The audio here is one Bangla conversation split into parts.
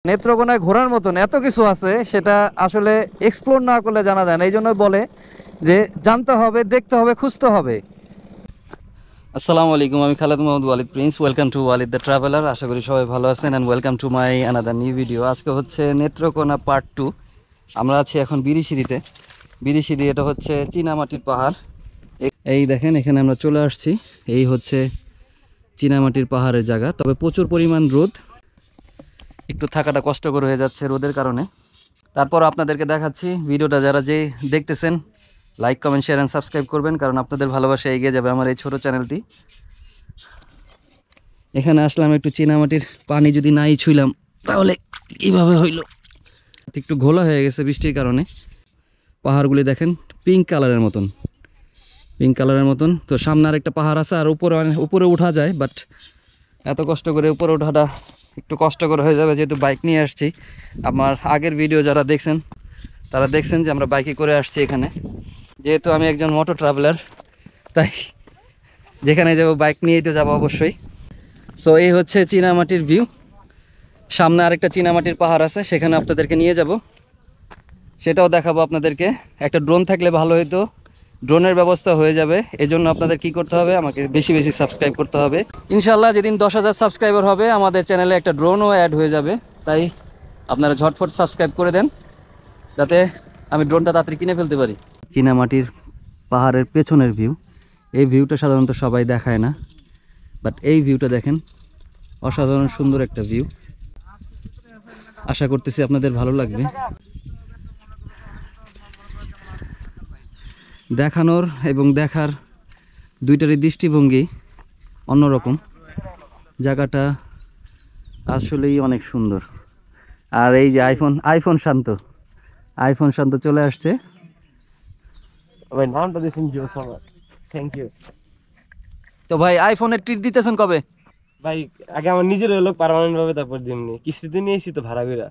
নেত্রকোনায় ঘোরার মতন এত কিছু আছে, সেটা আসলে এক্সপ্লোর না করলে জানা যায় না। এই জন্য বলে যে জানতে হবে, দেখতে হবে, খুঁজতে হবে। আসসালামু আলাইকুম, আমি Khaled Mohammad Walid Prince. Welcome to Walid the traveller. আশা করি সবাই ভালো আছেন and welcome to my another new video. আজকে হচ্ছে নেত্রকোনা পার্ট 2। আমরা আছি এখন বিরিশিরিতে। বিরিশিরি এটা হচ্ছে চীনামাটির পাহাড়। এই দেখেন, এখানে আমরা চলে আসছি। এই হচ্ছে চীনামাটির পাহাড়ের জায়গা, তবে প্রচুর পরিমাণ রোদ, একটু থাকাটা কষ্টকর হয়ে যাচ্ছে রোদের কারণে। তারপর আপনাদেরকে দেখাচ্ছি। ভিডিওটা যারা যে দেখতেছেন, like, comment, share and subscribe করবেন, কারণ আপনাদের ভালোবাসা এগিয়ে যাবে আমার এই ছোট চ্যানেলটি। এখানে আসলাম, একটু চীনামাটির পানি যদি নাই ছুইলাম তাহলে কীভাবে হইলো। একটু ঘোলা হয়ে গেছে বৃষ্টির কারণে। পাহাড়গুলি দেখেন পিঙ্ক কালারের মতন, পিঙ্ক কালারের মতন। তো সামনে আর একটা পাহাড় আছে, আর উপরে উঠা যায়, বাট এত কষ্ট করে উপরে ওঠাটা একটু কষ্টকর হয়ে যাবে, যেহেতু বাইক নিয়ে আসছি। আমার আগের ভিডিও যারা দেখছেন তারা দেখছেন যে আমরা বাইকে করে আসছি এখানে। যেহেতু আমি একজন মোটো ট্রাভেলার, তাই যেখানে যাব বাইক নিয়েই তো যাবো অবশ্যই। সো এই হচ্ছে চীনামাটির ভিউ। সামনে আরেকটা চীনামাটির পাহাড় আছে, সেখানে আপনাদেরকে নিয়ে যাব, সেটাও দেখাবো আপনাদেরকে। একটা ড্রোন থাকলে ভালো হতো, ড্রোনের ব্যবস্থা হয়ে যাবে। এজন্য আপনাদের কি করতে হবে, আমাকে বেশি বেশি সাবস্ক্রাইব করতে হবে। ইনশাল্লাহ যেদিন 10,000 সাবস্ক্রাইবার হবে, আমাদের চ্যানেলে একটা ড্রোনও অ্যাড হয়ে যাবে। তাই আপনারা ঝটফট সাবস্ক্রাইব করে দেন, যাতে আমি ড্রোনটা তাড়াতাড়ি কিনে ফেলতে পারি। চীনামাটির পাহাড়ের পেছনের ভিউ। এই ভিউটা সাধারণত সবাই দেখায় না, বাট এই ভিউটা দেখেন, অসাধারণ সুন্দর একটা ভিউ। আশা করতেছি আপনাদের ভালো লাগবে। দেখানোর এবং দেখার দুইটারই দৃষ্টিভঙ্গি অন্যরকম। জায়গাটা আসলেই অনেক সুন্দর। আর এই যে আইফোন শান্ত চলে আসছে। ভাই নামটা দিয়েছেন জোস আমার, থ্যাংক ইউ। তো ভাই, আইফোনের ট্রিট দিতেছেন কবে? ভাই আগে আমার নিজের হলো পার্মানেন্ট ভাবে, তারপর দিমনি। কিস্তিতে নিয়ে এসেছি তো ভাড়া কইরা।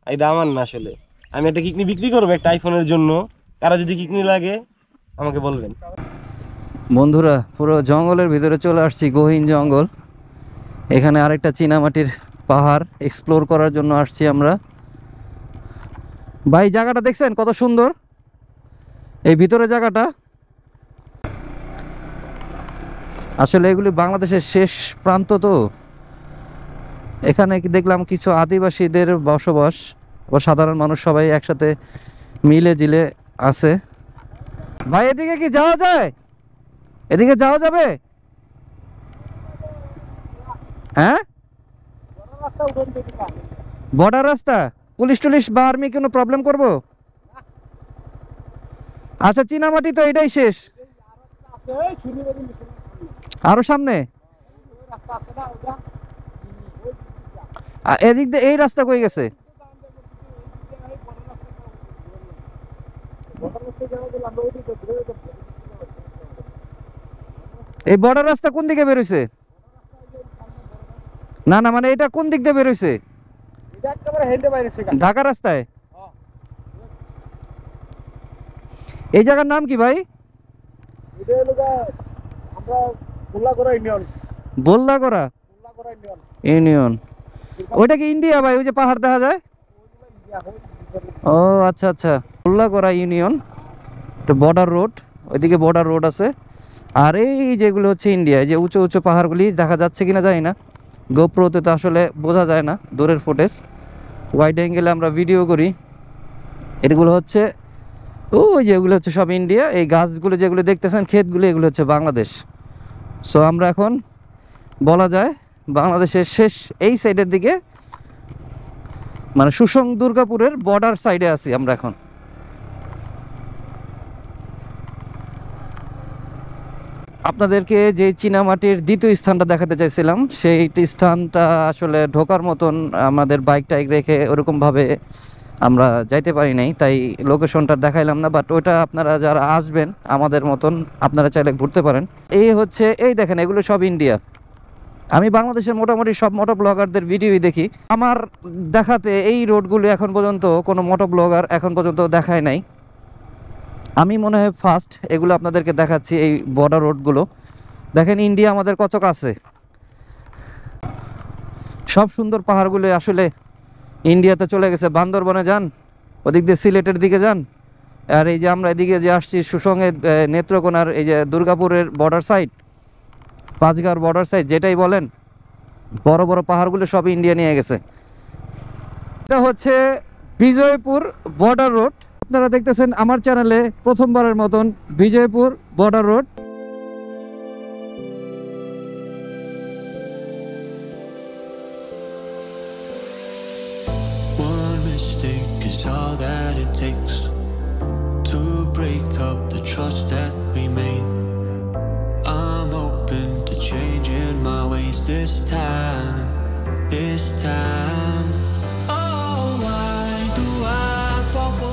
এটা আমার না আসলে। আমি একটা কিডনি বিক্রি করবো একটা আইফোনের জন্য। কারো যদি কিডনি লাগে আমাকে বলবেন। বন্ধুরা, পুরো জঙ্গলের ভিতরে চলে আসছি, গহীন জঙ্গল। এখানে আরেকটা চীনামাটির পাহাড় এক্সপ্লোর করার জন্য আসছি আমরা। ভাই জায়গাটা দেখছেন কত সুন্দর, এই ভিতরে জায়গাটা। আসলে এগুলি বাংলাদেশের শেষ প্রান্ত, তো এখানে দেখলাম কিছু আদিবাসীদের বসবাস, বা সাধারণ মানুষ সবাই একসাথে মিলে জিলে আছে। ভাই এদিকে কি যাওয়া যায়? এদিকে যাওয়া যাবে? হ্যাঁ, বর্ডার রাস্তা। পুলিশ টুলিশ বা আর্মি কোনো প্রবলেম করবো? আচ্ছা, চীনামাটি তো এটাই শেষ, আরো সামনে? এদিক দিয়ে এই রাস্তা কই গেছে? এই বর্ডার রাস্তা কোন দিকে বেরোইছে? না না, মানে এটা কোন দিক দিয়ে বেরোইছে? ঢাকা রাস্তায়। এই জায়গার নাম কি ভাই? বল্লাগড়া ইউনিয়ন। ওইটা কি ইন্ডিয়া ভাই? ওই যে পাহাড় দেখা যায়। ও আচ্ছা আচ্ছা, বল্লাগড়া ইউনিয়ন। বর্ডার রোড, ওইদিকে বর্ডার রোড আছে। আর এই যেগুলো হচ্ছে ইন্ডিয়া, যে উঁচু উঁচু পাহাড়গুলি দেখা যাচ্ছে কিনা জানি না, গোপ্রোতে তো আসলে বোঝা যায় না, দূরের ফুটেজ। ওয়াইড অ্যাঙ্গেলে আমরা ভিডিও করি। এগুলো হচ্ছে ওই যেগুলো হচ্ছে সব ইন্ডিয়া। এই গাছগুলো যেগুলো দেখতেছেন, ক্ষেতগুলো, এগুলো হচ্ছে বাংলাদেশ। সো আমরা এখন বলা যায় বাংলাদেশের শেষ এই সাইডের দিকে, মানে সুসং দুর্গাপুরের বর্ডার সাইডে আছি আমরা এখন। আপনাদেরকে যে চীনামাটির দ্বিতীয় স্থানটা দেখাতে চাইছিলাম, সেই স্থানটা আসলে ঢোকার মতন আমাদের বাইক টাইক রেখে ওরকমভাবে আমরা যাইতে পারি নাই, তাই লোকেশনটা দেখাইলাম না। বাট ওইটা আপনারা যারা আসবেন আমাদের মতন, আপনারা চাইলে ঘুরতে পারেন। এই হচ্ছে, এই দেখেন, এগুলো সব ইন্ডিয়া। আমি বাংলাদেশের মোটামুটি সব মোটো ব্লগারদের ভিডিওই দেখি। আমার দেখাতে এই রোডগুলো এখন পর্যন্ত কোনো মোটো ব্লগার এখন পর্যন্ত দেখায় নাই। আমি মনে হয় ফার্স্ট এগুলো আপনাদেরকে দেখাচ্ছি। এই বর্ডার রোডগুলো দেখেন, ইন্ডিয়া আমাদের কত কাছে। সব সুন্দর পাহাড়গুলো আসলে ইন্ডিয়াতে চলে গেছে, বান্দরবনে যান, ওদিক দিয়ে সিলেটের দিকে যান, আর এই যে আমরা এদিকে যে আসছি সুসংগে নেত্রকোনার এই যে দুর্গাপুরের বর্ডার সাইড, পাঁচগাঁওর বর্ডার সাইড যেটাই বলেন, বড় বড় পাহাড়গুলো সব ইন্ডিয়া নিয়ে গেছে। এটা হচ্ছে বিজয়পুর বর্ডার রোড। আপনারা দেখতেছেন আমার চ্যানেলে প্রথমবারের মতন Bijoypur border road. One mistake is all that it takes to break up the trust that we made. I'm open to changing my ways this time. Oh, why do I fall for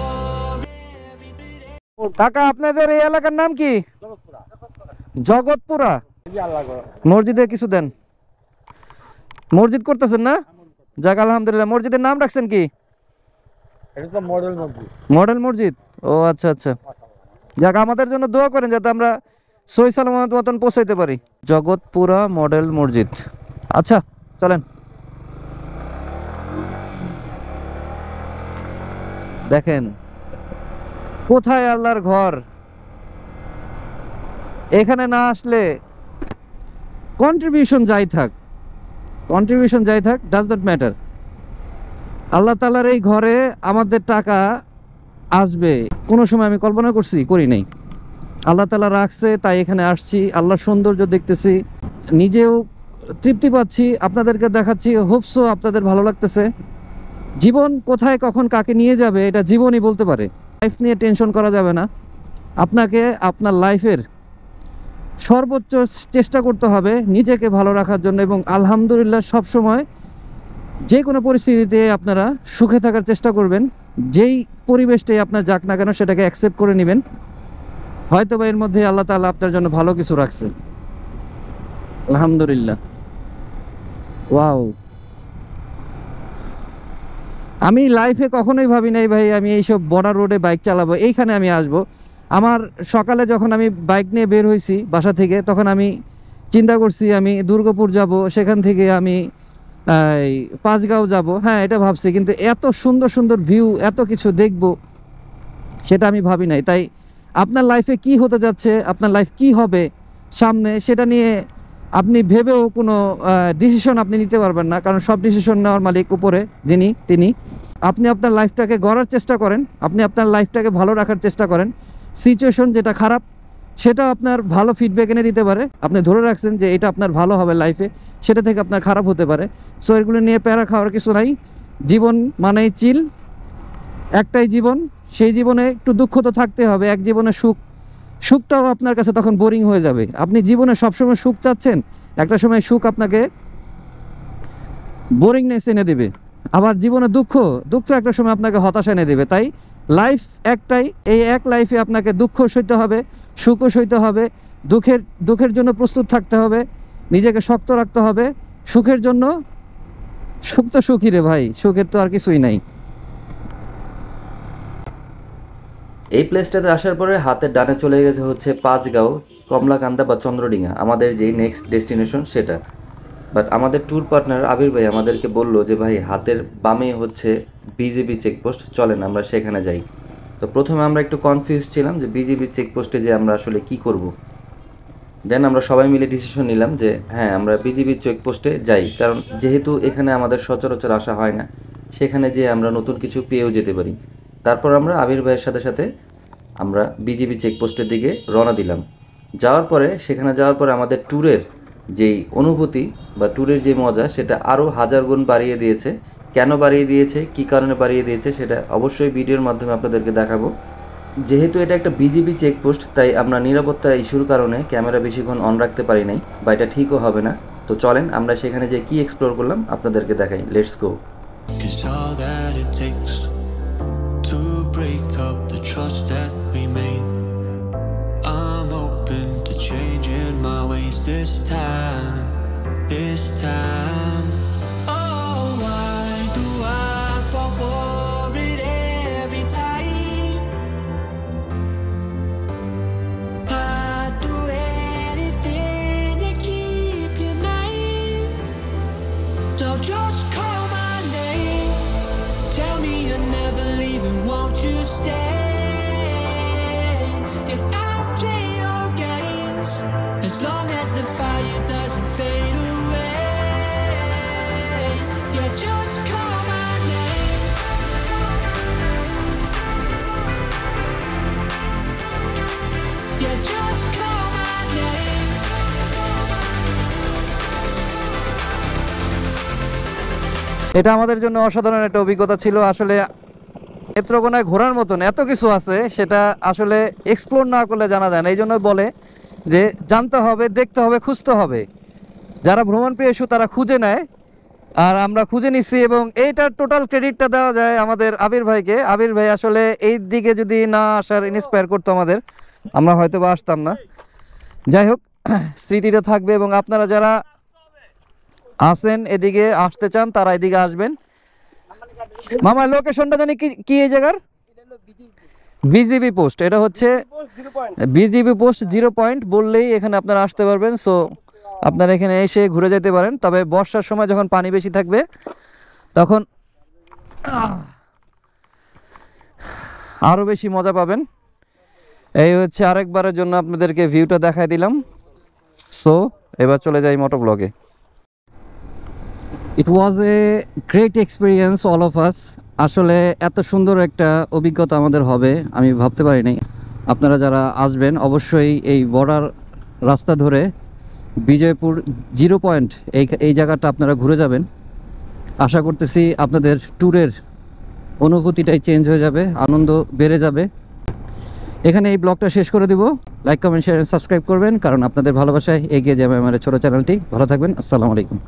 কাকা আপনাদের এই এলাকার নাম কি? জগৎপুরা। মসজিদে কিছু দেন, মসজিদ করতেছেন না? যাক আলহামদুলিল্লাহ। মসজিদের নাম রাখছেন কি? মডেল মসজিদ। ও আচ্ছা আচ্ছা, যাক আমাদের জন্য দোয়া করেন যাতে আমরা সহি সালামত মতন পৌঁছাইতে পারি। জগৎপুরা মডেল মসজিদ। আচ্ছা চলেন। দেখেন কোথায় আল্লাহর ঘর। এখানে না আসলে কন্ট্রিবিউশন যাই থাক ডাজ নট ম্যাটার। আল্লাহ তাআলার এই ঘরে আমাদের টাকা আসবে কোনো সময় আমি কল্পনা করি নাই। আল্লাহ তাআলা রাখছে, তাই এখানে আসছি। আল্লাহর সৌন্দর্য দেখতেছি, নিজেও তৃপ্তি পাচ্ছি, আপনাদেরকে দেখাচ্ছি। হোপসো আপনাদের ভালো লাগতেছে। জীবন কোথায় কখন কাকে নিয়ে যাবে এটা জীবনই বলতে পারে। লাইফ নিয়ে টেনশন করা যাবে না। আপনাকে আপনার লাইফের সর্বোচ্চ চেষ্টা করতে হবে নিজেকে ভালো রাখার জন্য, এবং আলহামদুলিল্লাহ সবসময় যে কোনো পরিস্থিতিতে আপনারা সুখে থাকার চেষ্টা করবেন। যেই পরিবেশটাই আপনার যাক না কেন সেটাকে অ্যাকসেপ্ট করে নেবেন। হয়তো বা এর মধ্যে আল্লাহ তাআলা আপনার জন্য ভালো কিছু রাখছে। আলহামদুলিল্লাহ। ওয়াও, আমি লাইফে কখনোই ভাবি নাই ভাই আমি এইসব বর্ডার রোডে বাইক চালাবো, এইখানে আমি আসব। আমার সকালে যখন আমি বাইক নিয়ে বের হয়েছি বাসা থেকে, তখন আমি চিন্তা করছি আমি দুর্গাপুর যাব, সেখান থেকে আমি পাঁচগাঁও যাব। হ্যাঁ এটা ভাবছি, কিন্তু এত সুন্দর সুন্দর ভিউ, এত কিছু দেখব সেটা আমি ভাবি নাই। তাই আপনার লাইফে কি হতে যাচ্ছে, আপনার লাইফ কি হবে সামনে, সেটা নিয়ে আপনি ভেবেও কোনো ডিসিশন আপনি নিতে পারবেন না, কারণ সব ডিসিশন নেওয়ার মালিক উপরে যিনি, তিনি। আপনি আপনার লাইফটাকে গড়ার চেষ্টা করেন, আপনি আপনার লাইফটাকে ভালো রাখার চেষ্টা করেন। সিচুয়েশন যেটা খারাপ সেটা আপনার ভালো ফিডব্যাক এনে দিতে পারে। আপনি ধরে রাখছেন যে এটা আপনার ভালো হবে লাইফে, সেটা থেকে আপনার খারাপ হতে পারে। সো এগুলো নিয়ে প্যারা খাওয়ার কিছু নাই। জীবন মানেই চিল, একটাই জীবন, সেই জীবনে একটু দুঃখ তো থাকতে হবে। এক জীবনে সুখটাও আপনার কাছে তখন বোরিং হয়ে যাবে। আপনি জীবনে সবসময় সুখ চাচ্ছেন, একটা সময় সুখ আপনাকে বোরিংনেস এনে দেবে। আবার জীবনে দুঃখ একটা সময় আপনাকে হতাশা এনে দেবে। তাই লাইফ একটাই, এই এক লাইফে আপনাকে দুঃখ সইতে হবে, সুখও সইতে হবে। দুঃখের জন্য প্রস্তুত থাকতে হবে, নিজেকে শক্ত রাখতে হবে। সুখের জন্য, সুখ তো সুখী রে ভাই, সুখের তো আর কিছুই নাই। এই প্লেসটাতে আসার পরে হাতের ডানে চলে গেছে হচ্ছে পাঁচগাঁও, কমলাকান্দা বা চন্দ্রডিঙা, আমাদের যেই নেক্সট ডেস্টিনেশন সেটা। বাট আমাদের ট্যুর পার্টনার আবির ভাই আমাদেরকে বলল যে ভাই হাতের বামে হচ্ছে বিজিবি চেকপোস্ট, চলেন আমরা সেখানে যাই। তো প্রথমে আমরা একটু কনফিউজ ছিলাম যে বিজিবি চেকপোস্টে যে আমরা আসলে কি করব। দেন আমরা সবাই মিলে ডিসিশন নিলাম যে হ্যাঁ আমরা বিজিবি চেকপোস্টে যাই, কারণ যেহেতু এখানে আমাদের সচরাচর আসা হয় না, সেখানে যে আমরা নতুন কিছু পেয়েও যেতে পারি। তারপর আমরা আবির ভাইয়ের সাথে সাথে আমরা বিজিবি চেকপোস্টের দিকে রওনা দিলাম। সেখানে যাওয়ার পরে আমাদের ট্যুরের যেই অনুভূতি বা ট্যুরের যে মজা সেটা আরও হাজার গুণ বাড়িয়ে দিয়েছে। কেন বাড়িয়ে দিয়েছে, কী কারণে বাড়িয়ে দিয়েছে সেটা অবশ্যই ভিডিওর মাধ্যমে আপনাদেরকে দেখাবো। যেহেতু এটা একটা বিজিবি চেকপোস্ট, তাই আমরা নিরাপত্তা ইস্যুর কারণে ক্যামেরা বেশিক্ষণ অন রাখতে পারি নাই, বা এটা ঠিকও হবে না। তো চলেন আমরা সেখানে যে কি এক্সপ্লোর করলাম আপনাদেরকে দেখাই। Let's go. It's all that it takes to break up the trust that we made. I'm open to changing my ways this time. Oh, why do I fall for it every time? I'd do anything to keep you mine. So just call my name me you're never leaving, won't you stay? And I'll play your games as long as the fire doesn't fade away. Yeah, just call my name. Yeah, just call my name. এটা আমাদের জন্য অসাধারণ একটা অভিজ্ঞতা ছিল। আসলে নেত্রকোনায় ঘোরার মতন এত কিছু আছে, সেটা আসলে এক্সপ্লোর না করলে জানা যায় না। এই জন্য বলে যে জানতে হবে, দেখতে হবে, খুঁজতে হবে। যারা ভ্রমণ পেয়েছো তারা খুঁজে নেয়, আর আমরা খুঁজে নিচ্ছি। এবং এইটার টোটাল ক্রেডিটটা দেওয়া যায় আমাদের আবির ভাইকে। আবির ভাই আসলে এই দিকে যদি না আসার ইন্সপায়ার করতো আমাদের, আমরা হয়তো বা আসতাম না। যাই হোক, স্মৃতিটা থাকবে। এবং আপনারা যারা আসেন, এদিকে আসতে চান, তারা এদিকে আসবেন। মামা লোকেশনটা জানি কি এই জায়গার? BGB post. এটা হচ্ছে বিজিবি পোস্ট 0 পয়েন্ট বললেই এখানে আপনারা আসতে পারবেন। সো আপনারা এখানে এসে ঘুরে যেতে পারেন। তবে বর্ষার সময় যখন পানি বেশি থাকবে তখন আরো বেশি মজা পাবেন। এই হচ্ছে আরেকবারের জন্য আপনাদেরকে ভিউটা দেখাই দিলাম। সো এবার চলে যাই মোটো ব্লগে। It was a great experience all of us. আসলে এত সুন্দর একটা অভিজ্ঞতা আমাদের হবে আমি ভাবতে পারিনি। আপনারা যারা আসবেন অবশ্যই এই বর্ডার রাস্তা ধরে বিজয়পুর 0 পয়েন্ট এই জায়গাটা আপনারা ঘুরে যাবেন। আশা করতেছি আপনাদের ট্যুরের অনুভূতিটাই চেঞ্জ হয়ে যাবে, আনন্দ বেড়ে যাবে। এখানে এই ব্লগটা শেষ করে দিব। লাইক, কমেন্ট, শেয়ার, সাবস্ক্রাইব করবেন, কারণ আপনাদের ভালোবাসায় এগিয়ে যাবে আমার ছোট চ্যানেলটি। ভালো থাকবেন। আসসালামু আলাইকুম।